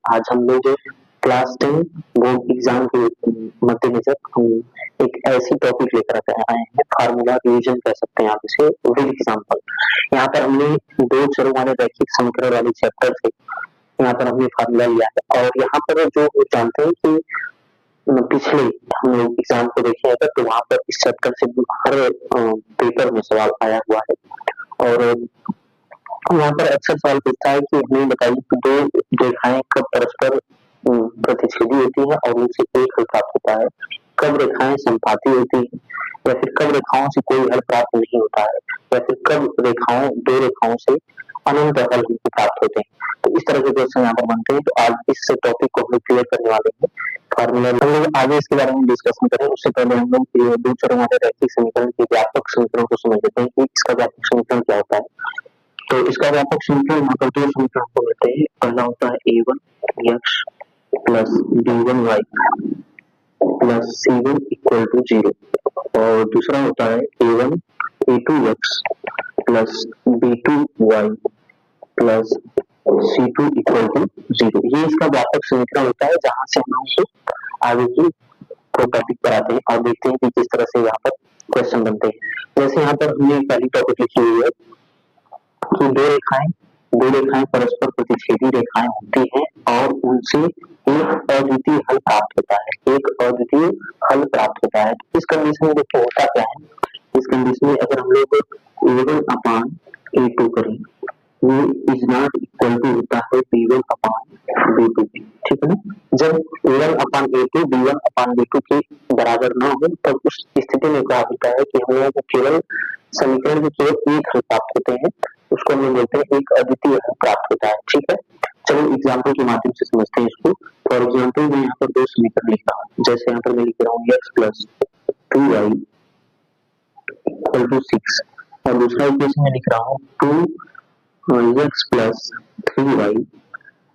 आज हम लोग क्लास 10 बोर्ड एग्जाम के मद्देनजर हम एक ऐसी टॉपिक लेकर आए हैं, फार्मूला रिवीजन कह सकते हैं आप इसे, विद एग्जाम्पल। यहाँ पर हमने दो चरों वाले रैखिक समीकरण वाले चैप्टर से यहाँ पर हमने फार्मूला लिया है, और यहाँ पर जो जानते हैं कि पिछले हम लोग एग्जाम को देखे हैं तो वहाँ पर इस चैप्टर से हर पेपर में सवाल आया हुआ है, और यहाँ पर अक्सर सवाल पूछता है कि हमें बताइए कि दो रेखाएं कब परस्पर प्रतिच्छेदी होती है और उनसे एक हल प्राप्त होता है, कब रेखाएं संपाती होती है, या फिर कब रेखाओं से कोई हल प्राप्त नहीं होता है, या फिर कब दो रेखाओं से अनंत हल प्राप्त होते हैं। तो इस तरह के क्वेश्चन यहाँ पर बनते हैं। तो आज इस टॉपिक को हम क्लियर करने वाले हैं। फार्मूला हम लोग आगे इसके बारे में डिस्कशन करें, उससे पहले हम लोग दो चरों वाले रैखिक समीकरण के व्यापक समीकरण को समझ लेते हैं कि इसका व्यापक समीकरण क्या होता है। तो इसका व्यापक समीकरण यहाँ पर दो समीकरण को मिलते हैं। पहला होता है a1 x plus b1 y plus c1 equal to 0, और दूसरा होता है a1 a2 x plus b2 y plus c2 equal to 0। ये इसका व्यापक समीकरण होता है, जहां से हम लोग आगे की टॉपिक पर आते हैं और देखते हैं कि किस तरह से यहाँ पर क्वेश्चन बनते हैं। जैसे यहाँ पर हमने पहली टॉपिक लिखी हुई है कि दो रेखाएं परस्पर प्रतिच्छेदी रेखाएं होती हैं और उनसे एक अद्वितीय हल प्राप्त होता है, एक अद्वितीय हल प्राप्त होता है। इस कंडीशन में देखिए होता क्या है, इस कंडीशन में अगर हम लोग a1 अपान a2 करें, ये इज नॉट इक्वल टू होता है b1 अपान b2, ठीक है ना। जब a1 upon a2 b1 upon b2 के बराबर ना हो, तब उस स्थिति में क्या होता है कि हम लोगों को केवल समीकरण के केवल एक हल प्राप्त होते हैं, उसको हम बोलते हैं एक अद्वितीय हल प्राप्त होता है, ठीक है। चलो एग्जाम्पल के माध्यम से समझते हैं इसको। फॉर एग्जाम्पल मैं यहाँ पर दो समीकरण लिख रहा हूँ, जैसे यहाँ पर मैं लिख रहा हूँ x plus 2y equal to 6, और दूसरा इक्वेशन में लिख रहा हूँ 2x plus 3y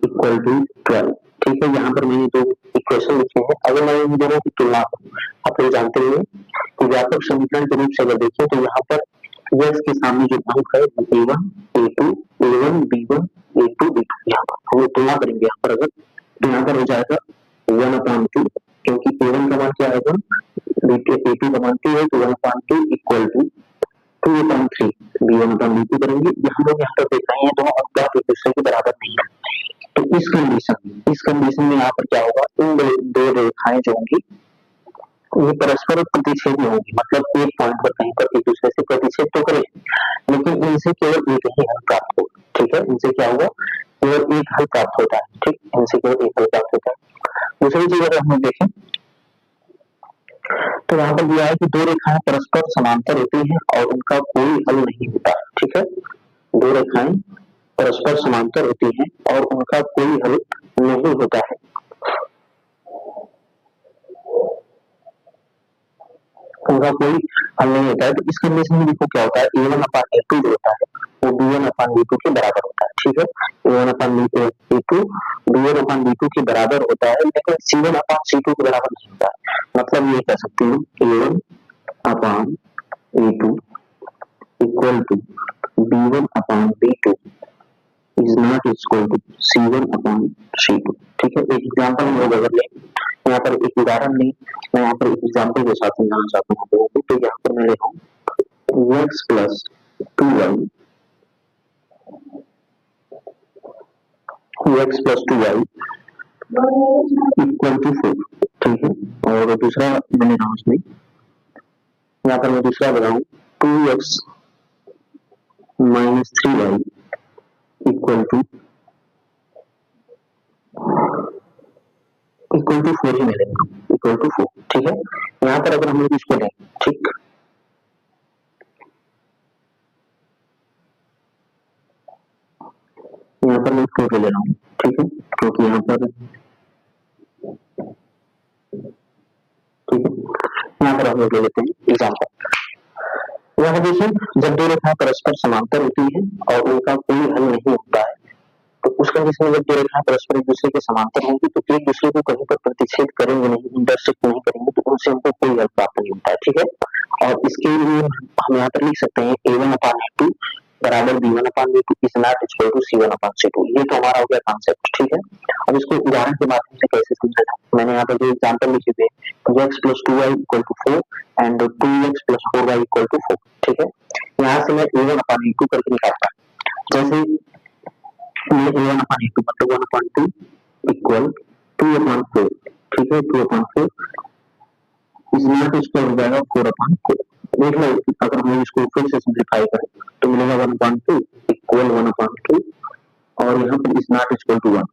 equal to 12, ठीक है। यहाँ पर मैंने दो इक्वेशन लिखे हैं। अगर मैं इन दोनों की तुलना करूँ, आप लोग जानते हैं कि व्यापक समीकरण के रूप से अगर देखें तो यहाँ पर x के सामने जो अंक है a1 a2 a1 b1 a2 b2, यहाँ पर हम तुलना करेंगे। यहाँ पर अगर तो यहाँ पर हो जाएगा 1/2, क्योंकि a1 का मान क्या है, a2 का मान 2 है, तो 1/2 इक्वल टू 2/3 b1/b2 करेंगे। हम लोग यहाँ पर देख रहे हैं दोनों अंक एक दूसरे के बराबर नहीं है, तो इस कंडीशन में यहाँ पर क्या होगा, इन दो रेखाएं जो होंगी ये परस्पर प्रतिच्छेदी होंगी, मतलब एक पॉइंट पर कहीं पर एक दूसरे से प्रतिच्छेद तो करें, लेकिन इनसे केवल एक ही हल प्राप्त होगा, ठीक है। इनसे क्या होगा, केवल एक हल प्राप्त होता है, ठीक, इनसे केवल एक हल प्राप्त होता है। दूसरी चीज अगर हम देखें तो यहाँ पर दिया है कि दो रेखाएं परस्पर समांतर होती हैं और उनका कोई हल नहीं होता, ठीक है। दो रेखाएं परस्पर समांतर होती हैं और उनका कोई हल नहीं होता है। उनका कोई हल नहीं होता है। तो इस कंडीशन में देखो क्या होता है, a1 अपान a2 जो होता है वो b1 अपान b2 के बराबर होता है, ठीक है। a1 upon a2 b1 upon b2 के बराबर होता है, लेकिन c1 अपान c2 के बराबर नहीं होता है। मतलब ये कह सकते हैं a1 upon a2 equal to b1 upon b2 is not equal to c1 upon c2, ठीक है। एक एग्जाम्पल हम लोग अगर लें, यहाँ पर एक उदाहरण लें, मैं यहाँ पर एक एग्जाम्पल के साथ समझाना चाहता हूँ लोगों को। तो यहाँ पर मैं ले रहा हूँ x plus 2y equal to 4, ठीक है। और दूसरा मैं ले रहा हूँ उसमें, यहाँ पर मैं दूसरा बताऊँ 2x minus 3y equal to 4 ही मिलेगा, इक्वल टू 4, ठीक है। यहाँ पर अगर हम लोग इसको लें, ठीक, यहाँ पर मैं 4 ले रहा हूँ, ठीक है, क्योंकि यहाँ पर, ठीक है, यहाँ पर हम लोग ले लेते हैं एग्जाम्पल। यहाँ देखिए, जब दो रेखाएं परस्पर समांतर होती है और उनका कोई हल नहीं होता है, तो उस कंडीशन में जब दो रेखाएं परस्पर एक दूसरे के समांतर होंगी तो एक दूसरे को कहीं पर प्रतिच्छेद करेंगे नहीं, इंटरसेक्ट नहीं करेंगे, तो उनसे हमको कोई हल प्राप्त नहीं होता है, ठीक है। और इसके लिए हम यहाँ पर लिख सकते हैं a1 अपान a2 बराबर B1/V2 is not equal to C1/C2। ये तो हमारा हो गया कॉन्सेप्ट, ठीक है। अब इसको उदाहरण के माध्यम से कैसे समझा जाए, मैंने यहाँ पर जो एग्जांपल लिखे थे, x + 2y = 4 and 2x + 4y = 4, ठीक है। यहाँ से मैं A1/A2 करके निकालता हूँ। जैसे A1/A2 मतलब 1/2 इक्वल 2/4, ठीक है। 2/4 इज नॉट इक्वल हो जाएगा 4/4। देख लो, अगर हम इसको फिर से सिंप्लीफाई करें तो मिलेगा 1/2 इक्वल 1/2 और यहाँ पर इज नॉट इक्वल टू 1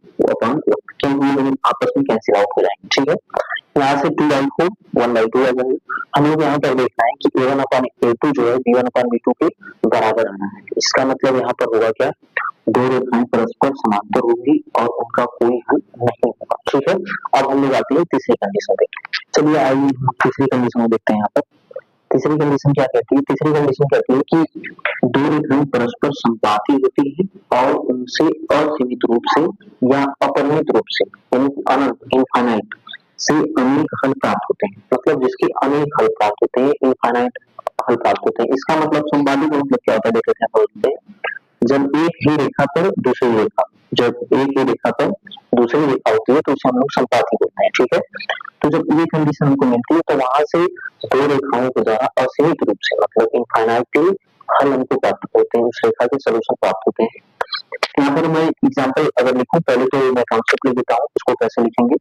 क्योंकि ये दोनों आपस में कैंसिल आउट हो जाएंगे, ठीक है। यहाँ से 2/4 1/2 आ जाएगा। हम लोग यहाँ पर देखना है कि A1/A2 जो है B1/B2 के बराबर आना है। इसका मतलब यहाँ पर होगा क्या, दो रेखाएं परस्पर समांतर होगी और उनका कोई हल नहीं होगा, ठीक है। अब हम लोग आते हैं तीसरी कंडीशन पे। चलिए आइए हम तीसरी कंडीशन को देखते हैं। यहाँ पर तीसरी कंडीशन क्या कहती है, तीसरी कंडीशन कहती है कि दो रेखाएं परस्पर समपाती होती है और उनसे असीमित रूप से या अपरिमित रूप से यानी अनंत इनफाइनाइट से अनेक हल प्राप्त होते हैं। मतलब जिसके अनेक हल प्राप्त होते हैं, इनफाइनाइट हल प्राप्त होते हैं। इसका मतलब समपाती का मतलब क्या होता है, देख लेते हैं। जब एक ही रेखा पर दूसरी रेखा, जब एक ही रेखा पर दूसरी रेखा होती है तो उसे हम लोग समपाती बोलते हैं, ठीक है। तो जब ये कंडीशन हमको मिलती है तो वहां से दो रेखाओं के द्वारा असीमित रूप से मतलब इनफाइनाइटली हल हमको प्राप्त होते हैं, उस रेखा के सॉल्यूशन प्राप्त होते हैं। यहाँ पर मैं एग्जांपल अगर लिखूं, पहले तो मैं कॉन्सेप्ट लिख देता हूँ, उसको कैसे लिखेंगे।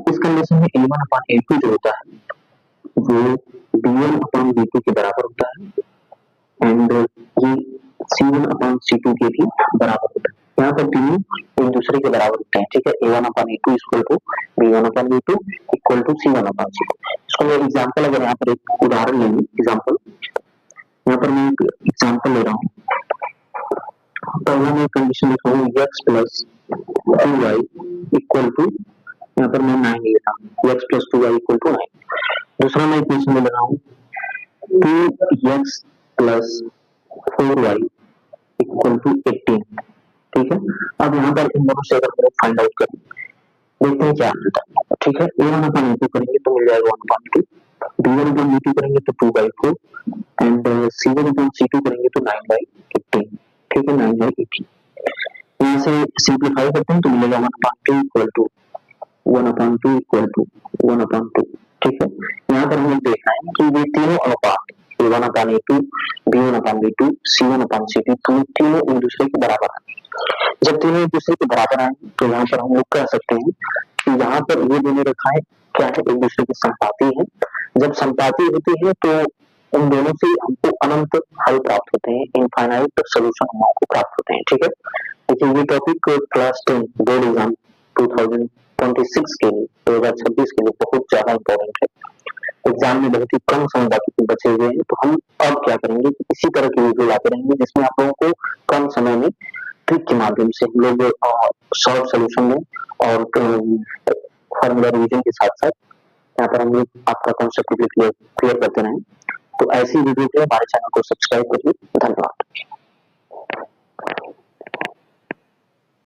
इस कंडीशन में A1/A2 जो होता है वो B1/B2 के बराबर होता है एंड ये C1/C2 के भी बराबर होता है। यहाँ पर तीनों एक दूसरे के बराबर होते हैं, ठीक है। A1/A2 equal to B1/B2 equal to C1/C2। इसको मैं एग्जांपल अगर यहाँ पर एक उदाहरण लेंगे, एग्जांपल यहाँ पर मैं एक एग्जांपल ले रहा हूँ। पहला मैं कंडीशन लिख रहा हूँ x + 2y इक्वल टू, यहाँ पर मैं 9 लेता हूँ, x + 2y = 9। दूसरा मैं इक्वेशन ले रहा हूँ 2x + 4y = 18, ठीक है। अब यहाँ पर इन दोनों से अगर फाइंड आउट करें, देखते हैं क्या आता है, ठीक है। A1/A2 करेंगे तो मिल जाएगा 1/2, B1/B2 करेंगे तो 2/4 एंड C1/C2 करेंगे तो 9/18, ठीक है। 9/18 यहाँ से सिंप्लीफाई करते हैं तो मिलेगा 1/2 इक्वल टू 1/2, ठीक है। यहाँ पर हमें देखना है कि ये तीनों अनुपात A1/A2, B1/B2, C1/C2 तीनों एक दूसरे के बराबर है। जब तीनों एक दूसरे के बराबर आए तो यहाँ पर हम लोग कह सकते हैं कि यहाँ पर ये दोनों रेखाएं क्या है, एक दूसरे की समपाती है। जब समपाती होती है तो उन दोनों से हमको अनंत हल प्राप्त होते हैं, इनफाइनाइट सॉल्यूशन हमको प्राप्त होते हैं, ठीक है। देखिए ये टॉपिक क्लास 10 बोर्ड एग्जाम 2026 के लिए 2026 के लिए बहुत ज्यादा इंपॉर्टेंट है। एग्जाम में बहुत ही कम समय बाकी बचे हुए हैं, तो हम अब क्या करेंगे कि इसी तरह की वीडियो लाते रहेंगे जिसमें आप लोगों को कम समय में ट्रिक के माध्यम से हम लोग शॉर्ट सोल्यूशन में और फॉर्मूला रिवीजन के साथ साथ यहाँ पर हम लोग आपका कॉन्सेप्ट क्लियर करते रहें। तो ऐसी वीडियो के लिए हमारे चैनल को सब्सक्राइब करिए। धन्यवाद।